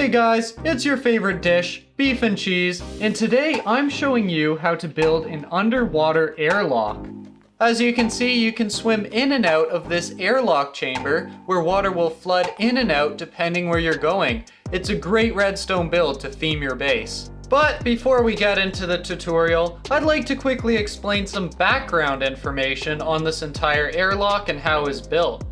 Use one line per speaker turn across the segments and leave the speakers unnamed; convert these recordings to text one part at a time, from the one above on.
Hey guys, it's your favorite dish, beef and cheese, and today I'm showing you how to build an underwater airlock. As you can see, you can swim in and out of this airlock chamber where water will flood in and out depending where you're going. It's a great redstone build to theme your base. But before we get into the tutorial, I'd like to quickly explain some background information on this entire airlock and how it's built.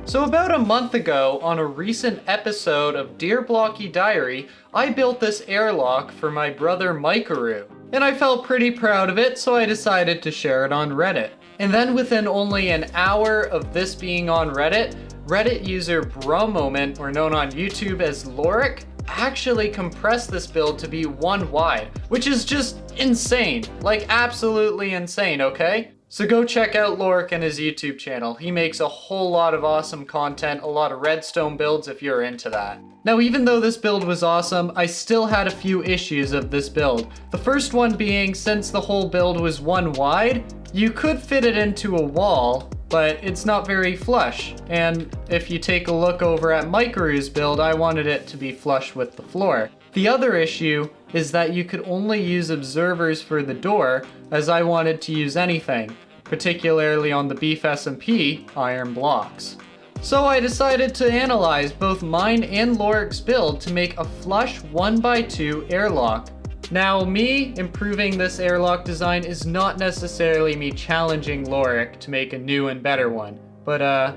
So about a month ago, on a recent episode of Dear Blocky Diary, I built this airlock for my brother Mickaroo. And I felt pretty proud of it, so I decided to share it on Reddit. And then within only an hour of this being on Reddit, Reddit user Bromoment, or known on YouTube as Lauric, actually compressed this build to be 1 wide, which is just insane, like absolutely insane, okay? So go check out Lauric and his YouTube channel. He makes a whole lot of awesome content, a lot of redstone builds if you're into that. Now, even though this build was awesome, I still had a few issues of this build. The first one being, since the whole build was 1 wide, you could fit it into a wall, but it's not very flush. And if you take a look over at Mickaroo's build, I wanted it to be flush with the floor. The other issue is that you could only use observers for the door, as I wanted to use anything, particularly on the BeefSMP iron blocks. So I decided to analyze both mine and Lauric's build to make a flush 1x2 airlock. Now, me improving this airlock design is not necessarily me challenging Lauric to make a new and better one, but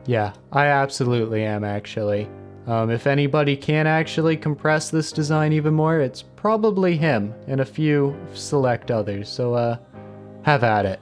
yeah, I absolutely am actually. If anybody can actually compress this design even more, it's probably him and a few select others, so have at it.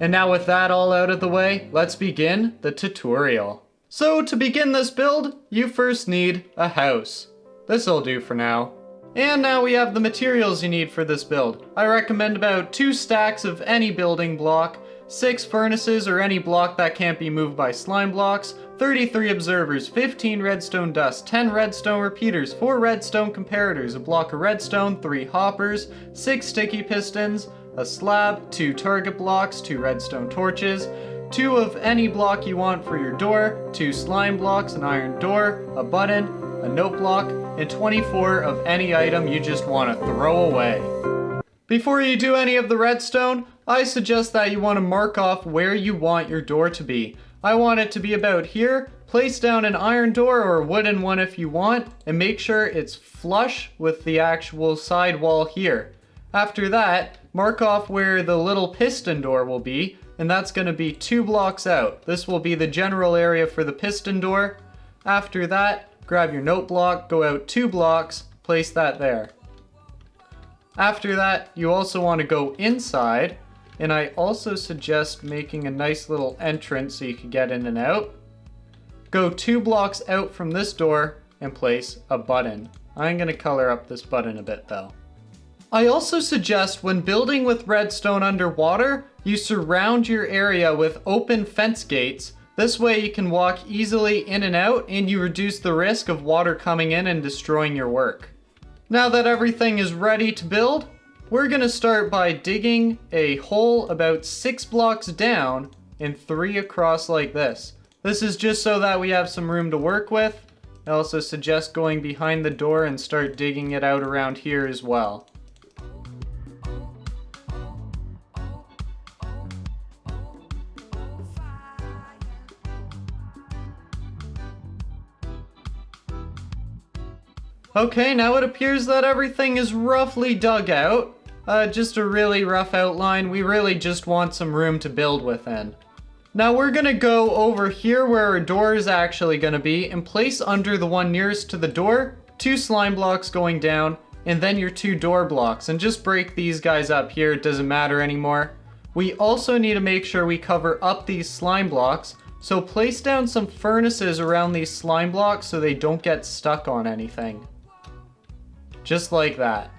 And now with that all out of the way, let's begin the tutorial. So to begin this build, you first need a house. This'll do for now. And now we have the materials you need for this build. I recommend about 2 stacks of any building block, 6 furnaces or any block that can't be moved by slime blocks, 33 observers, 15 redstone dust, 10 redstone repeaters, 4 redstone comparators, a block of redstone, 3 hoppers, 6 sticky pistons, a slab, 2 target blocks, 2 redstone torches, 2 of any block you want for your door, 2 slime blocks, an iron door, a button, a note block, and 24 of any item you just want to throw away. Before you do any of the redstone, I suggest that you want to mark off where you want your door to be. I want it to be about here. Place down an iron door or a wooden one if you want, and make sure it's flush with the actual side wall here. After that, mark off where the little piston door will be, and that's going to be 2 blocks out. This will be the general area for the piston door. After that, grab your note block, go out 2 blocks, place that there. After that, you also want to go inside, and I also suggest making a nice little entrance so you can get in and out. Go 2 blocks out from this door and place a button. I'm going to color up this button a bit though. I also suggest when building with redstone underwater, you surround your area with open fence gates. This way you can walk easily in and out, and you reduce the risk of water coming in and destroying your work. Now that everything is ready to build, we're going to start by digging a hole about 6 blocks down and 3 across like this. This is just so that we have some room to work with. I also suggest going behind the door and start digging it out around here as well. Okay, now it appears that everything is roughly dug out. Just a really rough outline. We really just want some room to build within. Now we're gonna go over here where our door is actually gonna be and place under the one nearest to the door 2 slime blocks going down, and then your 2 door blocks, and just break these guys up here. It doesn't matter anymore. We also need to make sure we cover up these slime blocks, so place down some furnaces around these slime blocks so they don't get stuck on anything. Just like that.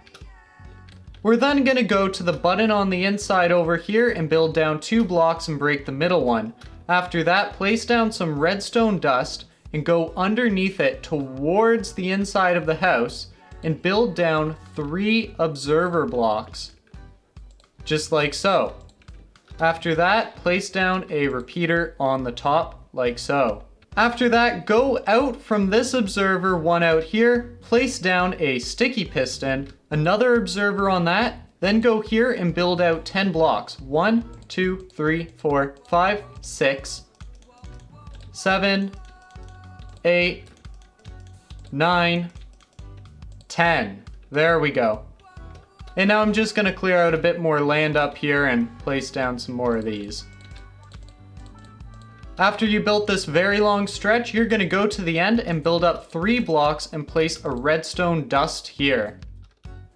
We're then going to go to the button on the inside over here and build down 2 blocks and break the middle one. After that, place down some redstone dust and go underneath it towards the inside of the house and build down 3 observer blocks. Just like so. After that, place down a repeater on the top like so. After that, go out from this observer, one out here, place down a sticky piston, another observer on that, then go here and build out 10 blocks. 1, 2, 3, 4, 5, 6, 7, 8, 9, 10. There we go. And now I'm just gonna clear out a bit more land up here and place down some more of these. After you built this very long stretch, you're gonna go to the end and build up 3 blocks and place a redstone dust here.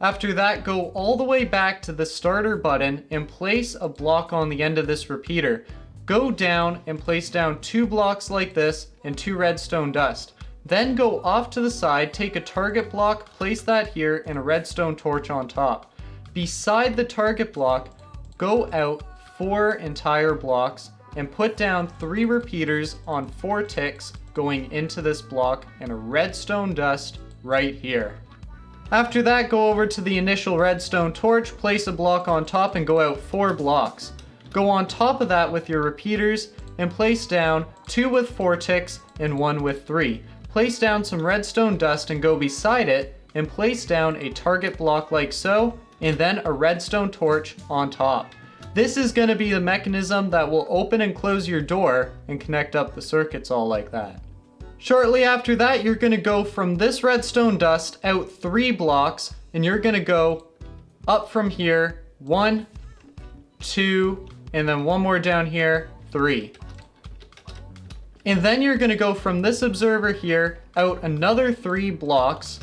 After that, go all the way back to the starter button and place a block on the end of this repeater. Go down and place down 2 blocks like this and 2 redstone dust. Then go off to the side, take a target block, place that here, and a redstone torch on top. Beside the target block, go out 4 entire blocks and put down 3 repeaters on 4 ticks going into this block and a redstone dust right here. After that, go over to the initial redstone torch, place a block on top and go out 4 blocks. Go on top of that with your repeaters and place down 2 with 4 ticks and 1 with 3. Place down some redstone dust and go beside it and place down a target block like so, and then a redstone torch on top. This is going to be the mechanism that will open and close your door and connect up the circuits all like that. Shortly after that, you're going to go from this redstone dust out 3 blocks, and you're going to go up from here, 1, 2, and then 1 more down here, 3. And then you're going to go from this observer here out another 3 blocks,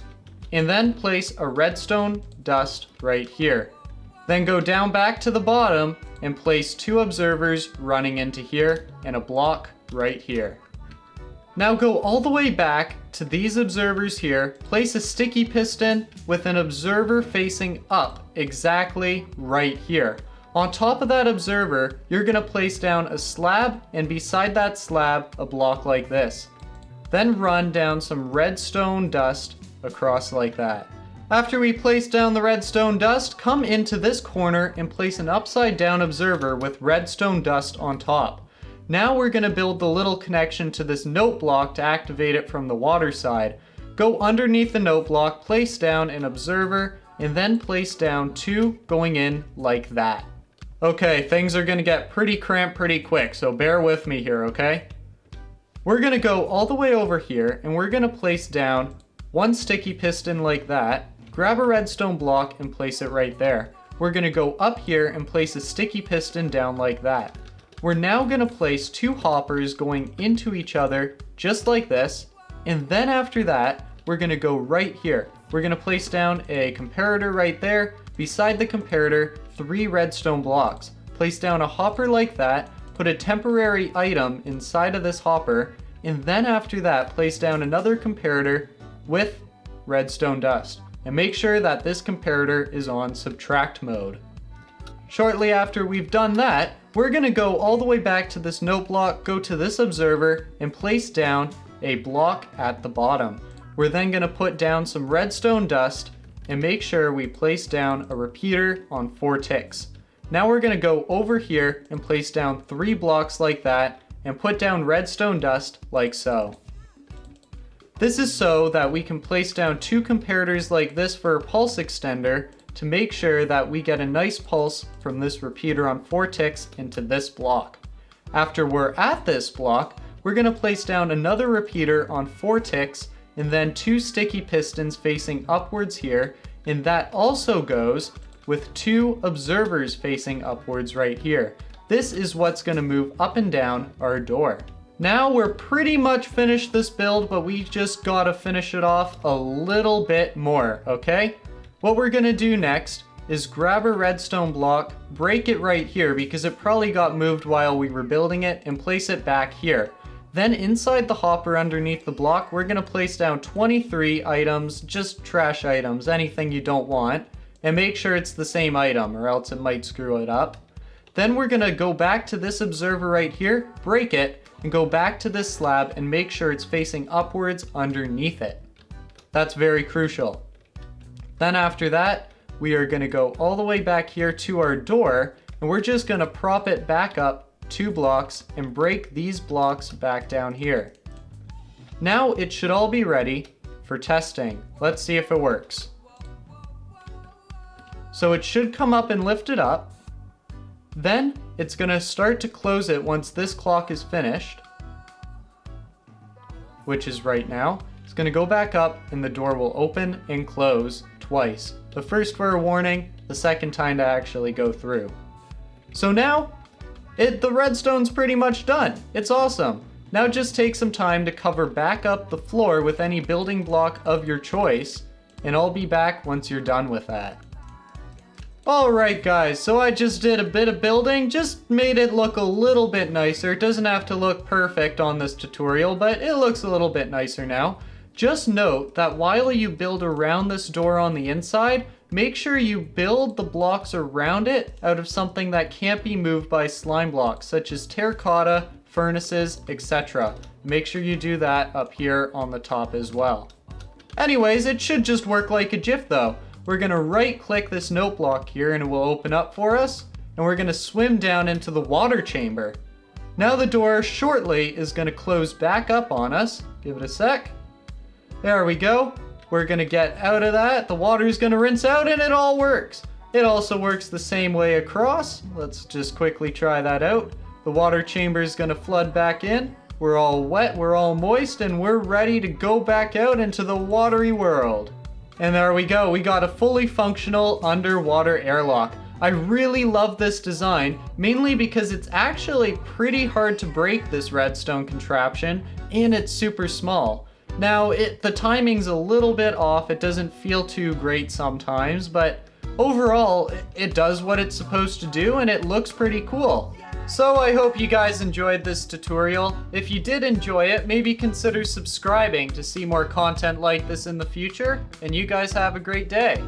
and then place a redstone dust right here. Then go down back to the bottom and place 2 observers running into here and a block right here. Now go all the way back to these observers here, place a sticky piston with an observer facing up exactly right here. On top of that observer, you're going to place down a slab, and beside that slab, a block like this. Then run down some redstone dust across like that. After we place down the redstone dust, come into this corner and place an upside down observer with redstone dust on top. Now we're going to build the little connection to this note block to activate it from the water side. Go underneath the note block, place down an observer, and then place down 2 going in like that. Okay, things are going to get pretty cramped pretty quick, so bear with me here, okay? We're going to go all the way over here, and we're going to place down 1 sticky piston like that, grab a redstone block and place it right there. We're going to go up here and place a sticky piston down like that. We're now going to place 2 hoppers going into each other just like this, and then after that we're going to go right here. We're going to place down a comparator right there, beside the comparator 3 redstone blocks. Place down a hopper like that, put a temporary item inside of this hopper, and then after that place down another comparator with redstone dust. And make sure that this comparator is on subtract mode. Shortly after we've done that, we're going to go all the way back to this note block, go to this observer, and place down a block at the bottom. We're then going to put down some redstone dust and make sure we place down a repeater on 4 ticks. Now we're going to go over here and place down 3 blocks like that and put down redstone dust like so. This is so that we can place down 2 comparators like this for a pulse extender to make sure that we get a nice pulse from this repeater on 4 ticks into this block. After we're at this block, we're going to place down another repeater on 4 ticks and then 2 sticky pistons facing upwards here, and that also goes with 2 observers facing upwards right here. This is what's going to move up and down our door. Now we're pretty much finished this build, but we just gotta finish it off a little bit more, okay? What we're gonna do next is grab a redstone block, break it right here because it probably got moved while we were building it, and place it back here. Then inside the hopper underneath the block, we're gonna place down 23 items, just trash items, anything you don't want, and make sure it's the same item or else it might screw it up. Then we're gonna go back to this observer right here, break it, and go back to this slab and make sure it's facing upwards underneath it. That's very crucial. Then after that, we are going to go all the way back here to our door, and we're just going to prop it back up 2 blocks and break these blocks back down here. Now it should all be ready for testing. Let's see if it works. So it should come up and lift it up. Then it's gonna start to close it once this clock is finished, which is right now. It's gonna go back up and the door will open and close twice. The first for a warning, the second time to actually go through. So now, the redstone's pretty much done. It's awesome. Now just take some time to cover back up the floor with any building block of your choice, and I'll be back once you're done with that. Alright guys, so I just did a bit of building, just made it look a little bit nicer. It doesn't have to look perfect on this tutorial, but it looks a little bit nicer now. Just note that while you build around this door on the inside, make sure you build the blocks around it out of something that can't be moved by slime blocks, such as terracotta, furnaces, etc. Make sure you do that up here on the top as well. Anyways, it should just work like a GIF though. We're gonna right click this note block here and it will open up for us, and we're gonna swim down into the water chamber. Now the door shortly is gonna close back up on us. Give it a sec. There we go. We're gonna get out of that. The water's gonna rinse out and it all works. It also works the same way across. Let's just quickly try that out. The water chamber is gonna flood back in. We're all wet, we're all moist, and we're ready to go back out into the watery world. And there we go, we got a fully functional underwater airlock. I really love this design, mainly because it's actually pretty hard to break this redstone contraption, and it's super small. Now, the timing's a little bit off, it doesn't feel too great sometimes, but overall, it does what it's supposed to do, and it looks pretty cool. So I hope you guys enjoyed this tutorial. If you did enjoy it, maybe consider subscribing to see more content like this in the future, and you guys have a great day.